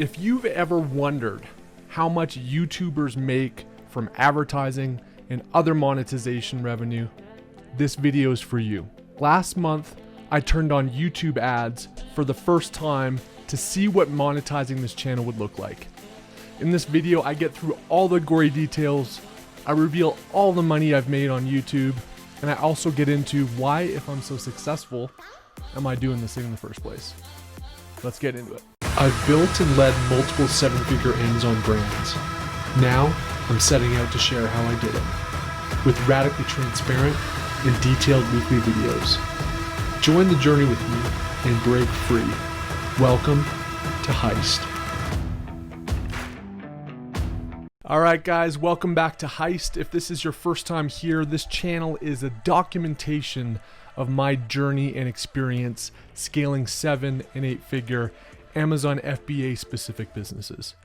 If you've ever wondered how much YouTubers make from advertising and other monetization revenue, this video is for you. Last month, I turned on YouTube ads for the first time to see what monetizing this channel would look like. In this video, I get through all the gory details, I reveal all the money I've made on YouTube, and I also get into why, if I'm so successful, am I doing this thing in the first place. Let's get into it. I've built and led multiple seven-figure Amazon brands. Now, I'm setting out to share how I did it, with radically transparent and detailed weekly videos. Join the journey with me and break free. Welcome to Heist. Alright guys, welcome back to Heist. If this is your first time here, this channel is a documentation of my journey and experience scaling 7- and 8-figure Amazon FBA specific businesses.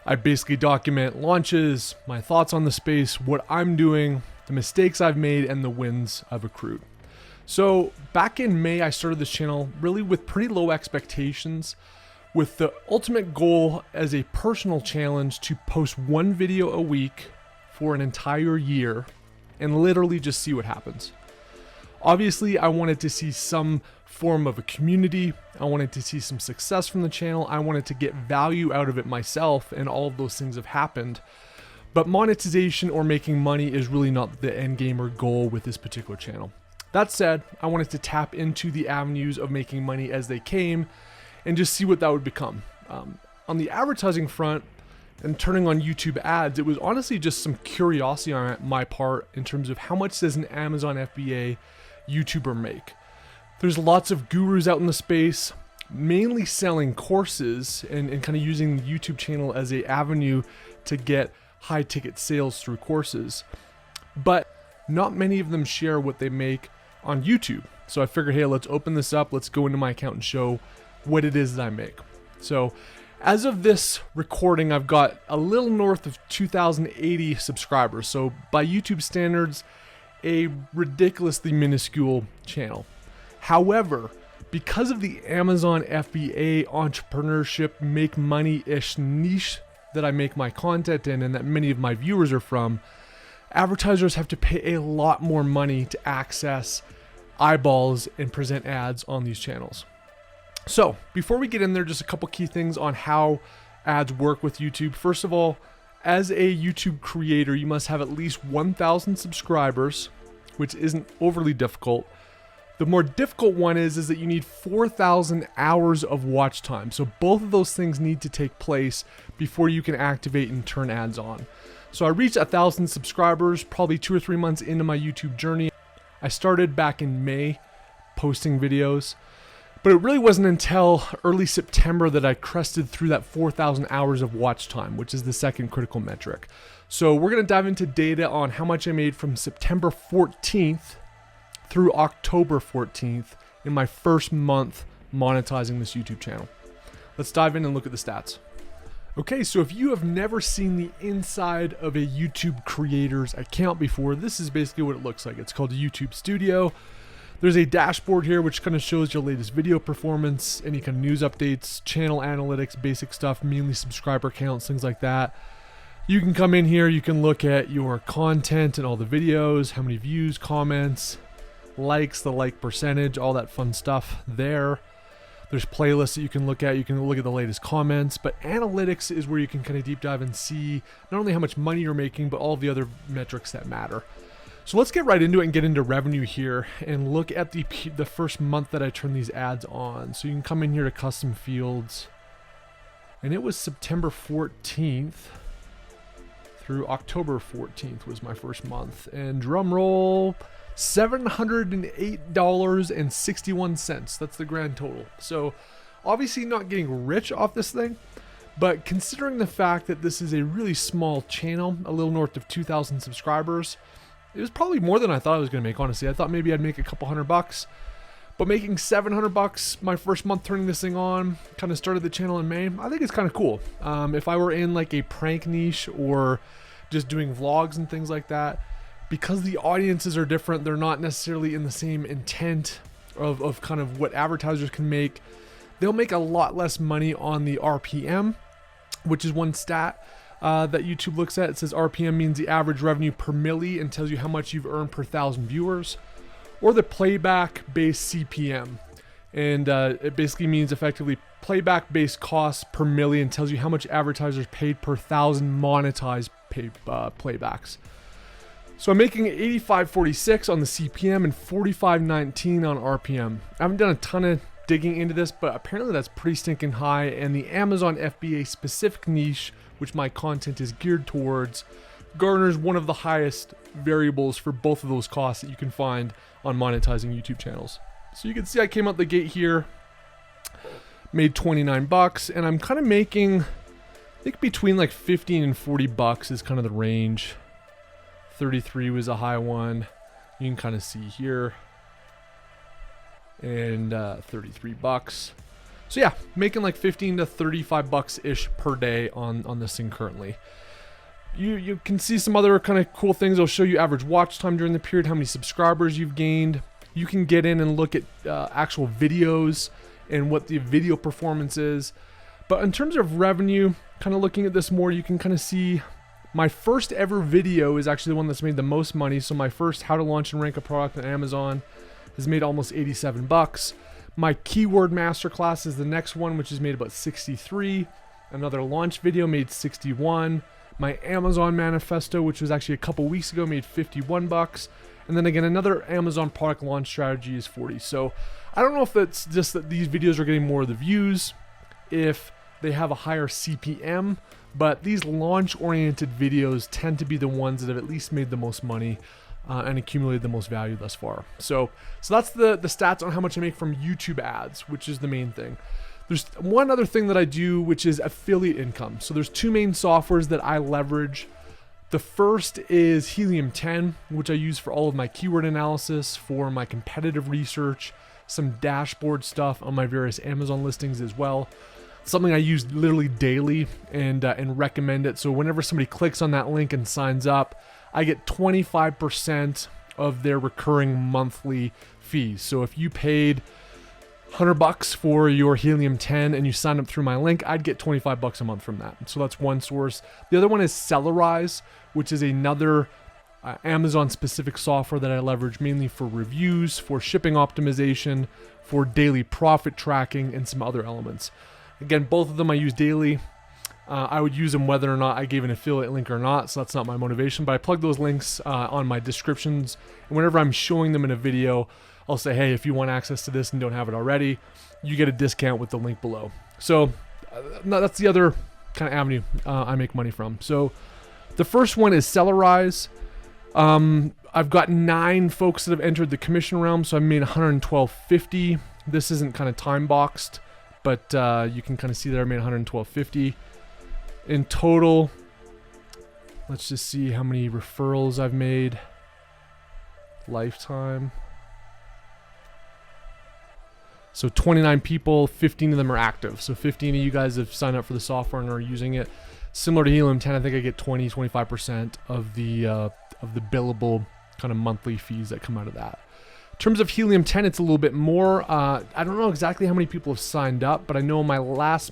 I basically document launches, my thoughts on the space, what I'm doing, the mistakes I've made, and the wins I've accrued. So back in May, I started this channel really with pretty low expectations, with the ultimate goal as a personal challenge to post one video a week for an entire year and literally just see what happens. Obviously, I wanted to see some form of a community. I wanted to see some success from the channel. I wanted to get value out of it myself, and all of those things have happened. But monetization or making money is really not the end game or goal with this particular channel. That said, I wanted to tap into the avenues of making money as they came and just see what that would become. On the advertising front and turning on YouTube ads, it was honestly just some curiosity on my part in terms of how much does an Amazon FBA YouTuber make. There's lots of gurus out in the space, mainly selling courses and kind of using the YouTube channel as an avenue to get high ticket sales through courses. But not many of them share what they make on YouTube. So I figured, hey, let's open this up. Let's go into my account and show what it is that I make. So as of this recording, I've got a little north of 2,080 subscribers. So by YouTube standards, a ridiculously minuscule channel. However, because of the Amazon FBA entrepreneurship make money-ish niche that I make my content in and that many of my viewers are from, advertisers have to pay a lot more money to access eyeballs and present ads on these channels. So before we get in there, just a couple key things on how ads work with YouTube. First of all, as a YouTube creator, you must have at least 1,000 subscribers, which isn't overly difficult. The more difficult one is that you need 4,000 hours of watch time. So both of those things need to take place before you can activate and turn ads on. So I reached 1,000 subscribers probably 2 or 3 months into my YouTube journey. I started back in May posting videos, but it really wasn't until early September that I crested through that 4,000 hours of watch time, which is the second critical metric. So we're gonna dive into data on how much I made from September 14th through October 14th in my first month monetizing this YouTube channel. Let's dive in and look at the stats. Okay, so if you have never seen the inside of a YouTube creator's account before, this is basically what it looks like. It's called a YouTube Studio. There's a dashboard here which kind of shows your latest video performance, any kind of news updates, channel analytics, basic stuff, mainly subscriber counts, things like that. You can come in here, you can look at your content and all the videos, how many views, comments, likes, the like percentage, all that fun stuff there. There's playlists that you can look at. You can look at the latest comments, but analytics is where you can kind of deep dive and see not only how much money you're making, but all the other metrics that matter. So let's get right into it and get into revenue here and look at the first month that I turned these ads on. So you can come in here to custom fields, and it was September 14th through October 14th was my first month. And drum roll, $708.61. That's the grand total. So obviously not getting rich off this thing, but considering the fact that this is a really small channel, a little north of 2,000 subscribers, it was probably more than I thought I was going to make, honestly. I thought maybe I'd make a couple $100, but making $700 my first month turning this thing on, kind of started the channel in May, I think it's kind of cool. If I were in like a prank niche or just doing vlogs and things like that, because the audiences are different, they're not necessarily in the same intent of kind of what advertisers can make. they'll make a lot less money on the RPM, which is one stat that YouTube looks at. It says RPM means the average revenue per milli and tells you how much you've earned per 1,000 viewers, or the playback-based CPM. And it basically means effectively playback-based costs per milli and tells you how much advertisers paid per 1,000 monetized playbacks. So I'm making 85.46 on the CPM and 45.19 on RPM. I haven't done a ton of digging into this, but apparently that's pretty stinking high, and the Amazon FBA specific niche, which my content is geared towards, garners one of the highest variables for both of those costs that you can find on monetizing YouTube channels. So you can see I came out the gate here, made 29 bucks, and I'm kind of making, I think between like 15 and 40 bucks is kind of the range. 33 was a high one. You can kind of see here. And 33 bucks. So yeah, making like 15 to 35 bucks ish per day on this thing currently. You can see some other kind of cool things. I'll show you average watch time during the period, how many subscribers you've gained. You can get in and look at actual videos and what the video performance is. But in terms of revenue, kind of looking at this more, you can kind of see my first ever video is actually the one that's made the most money. So my first how to launch and rank a product on Amazon has made almost 87 bucks. My keyword masterclass is the next one, which has made about 63. Another launch video made 61. My Amazon manifesto, which was actually a couple weeks ago, made 51 bucks. And then again, another Amazon product launch strategy is 40. So I don't know if it's just that these videos are getting more of the views, if they have a higher CPM, but these launch-oriented videos tend to be the ones that have at least made the most money and accumulated the most value thus far. So that's the stats on how much I make from YouTube ads, which is the main thing. There's one other thing that I do, which is affiliate income. So there's two main softwares that I leverage. The first is Helium 10, which I use for all of my keyword analysis, for my competitive research, some dashboard stuff on my various Amazon listings as well. Something I use literally daily and recommend it. So whenever somebody clicks on that link and signs up, I get 25% of their recurring monthly fees. So if you paid $100 for your Helium 10 and you sign up through my link, I'd get 25 bucks a month from that. So that's one source. The other one is Sellerize, which is another Amazon specific software that I leverage mainly for reviews, for shipping optimization, for daily profit tracking, and some other elements. Again, both of them I use daily. I would use them whether or not I gave an affiliate link or not, so that's not my motivation, but I plug those links on my descriptions, and whenever I'm showing them in a video, I'll say, hey, if you want access to this and don't have it already, you get a discount with the link below. So that's the other kind of avenue I make money from. So the first one is Sellerize. I've got 9 folks that have entered the commission realm, so I've made $112.50. This isn't kind of time boxed, but you can kind of see that I made $112.50 in total. Let's just see how many referrals I've made lifetime. So 29 people, 15 of them are active. So 15 of you guys have signed up for the software and are using it. Similar to Helium 10, I think I get 20-25% of the billable kind of monthly fees that come out of that. In terms of Helium 10, it's a little bit more. I don't know exactly how many people have signed up, but I know my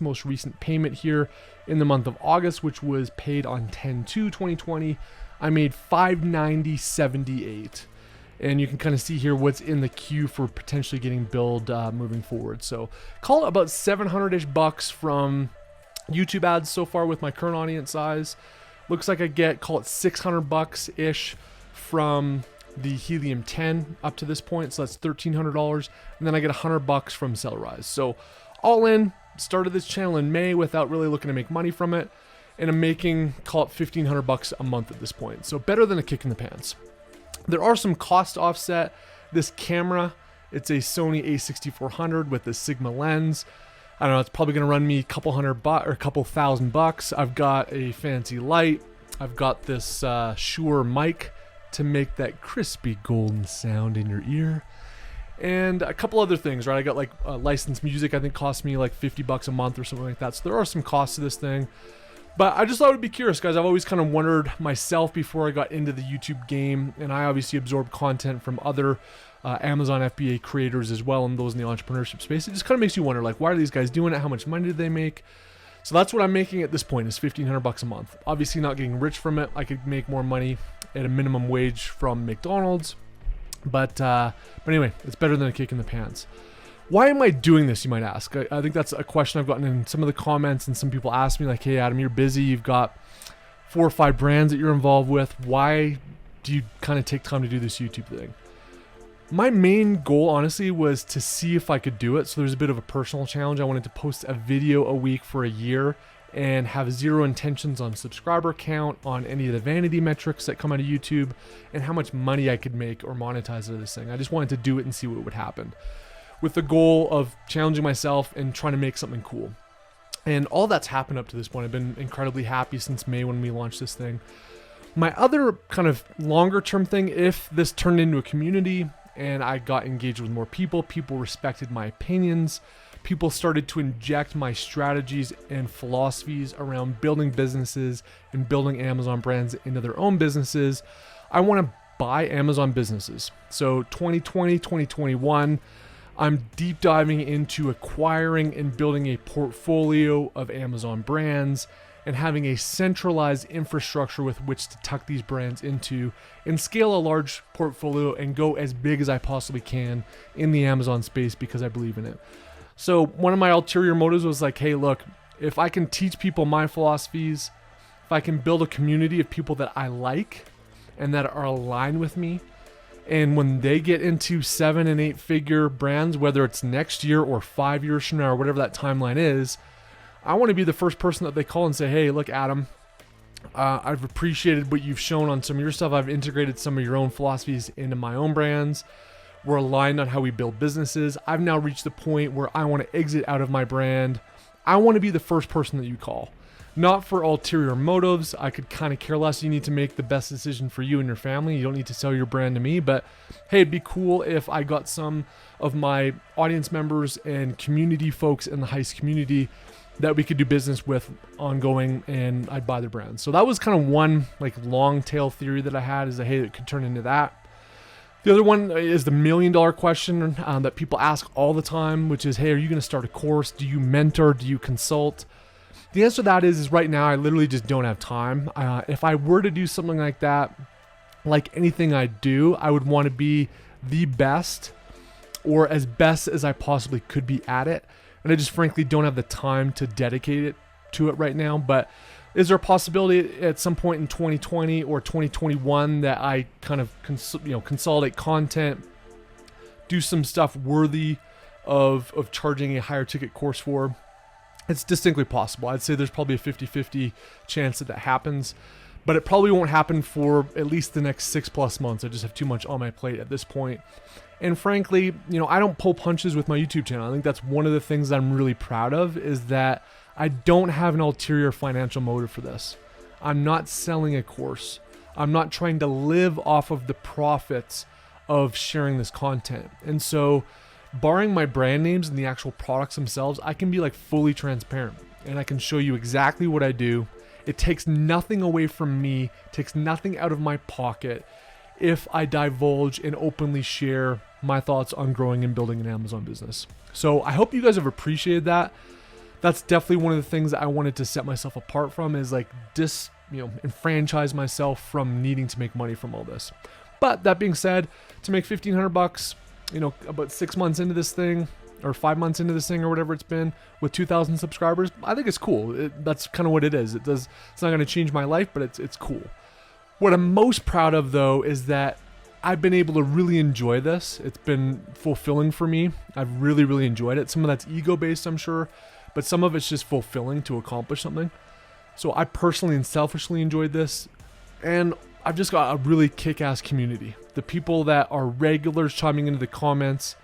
most recent payment here in the month of August, which was paid on 10/2/2020, I made $590.78. And you can kind of see here what's in the queue for potentially getting billed moving forward. So call it about 700-ish bucks from YouTube ads so far with my current audience size. Looks like I get, call it 600 bucks-ish from the Helium 10 up to this point. So that's $1,300. And then I get 100 bucks from Sellerize. So all in, started this channel in May without really looking to make money from it. And I'm making, call it 1,500 bucks a month at this point. So better than a kick in the pants. There are some cost offset. This camera, it's a Sony a6400 with a Sigma lens. I don't know, it's probably going to run me a couple thousand bucks. I've got a fancy light. I've got this Shure mic to make that crispy golden sound in your ear. And a couple other things, right? I got like licensed music, I think cost me like 50 bucks a month or something like that. So there are some costs to this thing. But I just thought I would be curious, guys. I've always kind of wondered myself before I got into the YouTube game, and I obviously absorb content from other Amazon FBA creators as well, and those in the entrepreneurship space. It just kind of makes you wonder, like, why are these guys doing it? How much money did they make? So that's what I'm making at this point, is $1,500 a month. Obviously not getting rich from it. I could make more money at a minimum wage from McDonald's, but anyway, it's better than a kick in the pants. Why am I doing this, you might ask? I think that's a question I've gotten in some of the comments, and some people ask me like, hey Adam, you're busy, you've got 4 or 5 brands that you're involved with. Why do you kind of take time to do this YouTube thing? My main goal, honestly, was to see if I could do it. So there's a bit of a personal challenge. I wanted to post a video a week for a year and have zero intentions on subscriber count, on any of the vanity metrics that come out of YouTube, and how much money I could make or monetize out of this thing. I just wanted to do it and see what would happen, with the goal of challenging myself and trying to make something cool. And all that's happened up to this point. I've been incredibly happy since May when we launched this thing. My other kind of longer term thing, if this turned into a community and I got engaged with more people, people respected my opinions, people started to inject my strategies and philosophies around building businesses and building Amazon brands into their own businesses, I want to buy Amazon businesses. So 2020, 2021, I'm deep diving into acquiring and building a portfolio of Amazon brands and having a centralized infrastructure with which to tuck these brands into and scale a large portfolio and go as big as I possibly can in the Amazon space, because I believe in it. So one of my ulterior motives was like, hey, look, if I can teach people my philosophies, if I can build a community of people that I like and that are aligned with me, and when they get into 7 and 8 figure brands, whether it's next year or 5 years from now or whatever that timeline is, I want to be the first person that they call and say, hey, look, Adam, I've appreciated what you've shown on some of your stuff. I've integrated some of your own philosophies into my own brands. We're aligned on how we build businesses. I've now reached the point where I want to exit out of my brand. I want to be the first person that you call. Not for ulterior motives. I could kind of care less. You need to make the best decision for you and your family. You don't need to sell your brand to me. But hey, it'd be cool if I got some of my audience members and community folks in the Heist community that we could do business with ongoing, and I'd buy their brands. So that was kind of one like long tail theory that I had, is that, hey, it could turn into that. The other one is the $1 million question that people ask all the time, which is, hey, are you going to start a course? Do you mentor? Do you consult? The answer to that is right now I literally just don't have time. If I were to do something like that, like anything I do, I would want to be the best, or as best as I possibly could be at it. And I just frankly don't have the time to dedicate it to it right now. But is there a possibility at some point in 2020 or 2021 that I kind of consolidate content, do some stuff worthy of charging a higher ticket course for? It's distinctly possible. I'd say there's probably a 50-50 chance that happens, but it probably won't happen for at least the next 6+ months. I just have too much on my plate at this point. And frankly, I don't pull punches with my YouTube channel. I think that's one of the things that I'm really proud of, is that I don't have an ulterior financial motive for this. I'm not selling a course. I'm not trying to live off of the profits of sharing this content. And so, barring my brand names and the actual products themselves, I can be like fully transparent, and I can show you exactly what I do. It takes nothing away from me, takes nothing out of my pocket if I divulge and openly share my thoughts on growing and building an Amazon business. So I hope you guys have appreciated that. That's definitely one of the things that I wanted to set myself apart from, is like enfranchise myself from needing to make money from all this. But that being said, to make $1,500, about 6 months into this thing, or 5 months into this thing, or whatever it's been, with 2,000 subscribers, I think it's cool. That's kind of what it is. It's not going to change my life, but it's cool. What I'm most proud of, though, is that I've been able to really enjoy this. It's been fulfilling for me. I've really, really enjoyed it. Some of that's ego-based, I'm sure, but some of it's just fulfilling to accomplish something. So I personally and selfishly enjoyed this, and I've just got a really kick-ass community. The people that are regulars chiming into the comments,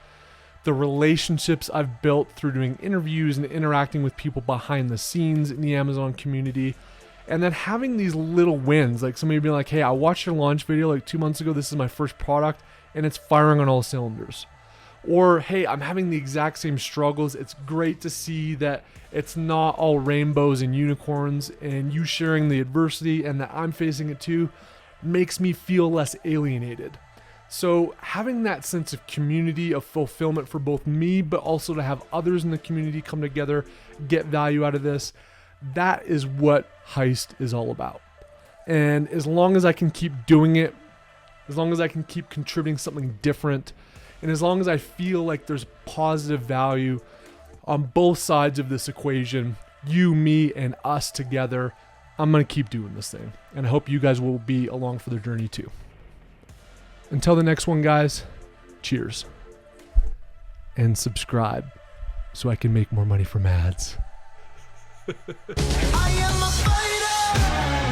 the relationships I've built through doing interviews and interacting with people behind the scenes in the Amazon community, and then having these little wins, like somebody being like, hey, I watched your launch video like 2 months ago. This is my first product, and it's firing on all cylinders. Or, hey, I'm having the exact same struggles. It's great to see that it's not all rainbows and unicorns, and you sharing the adversity and that I'm facing it too makes me feel less alienated. So having that sense of community, of fulfillment for both me, but also to have others in the community come together, get value out of this, that is what Heist is all about. And as long as I can keep doing it, as long as I can keep contributing something different, and as long as I feel like there's positive value on both sides of this equation, you, me, and us together, I'm going to keep doing this thing. And I hope you guys will be along for the journey too. Until the next one, guys, cheers. And subscribe so I can make more money from ads. I am a fighter.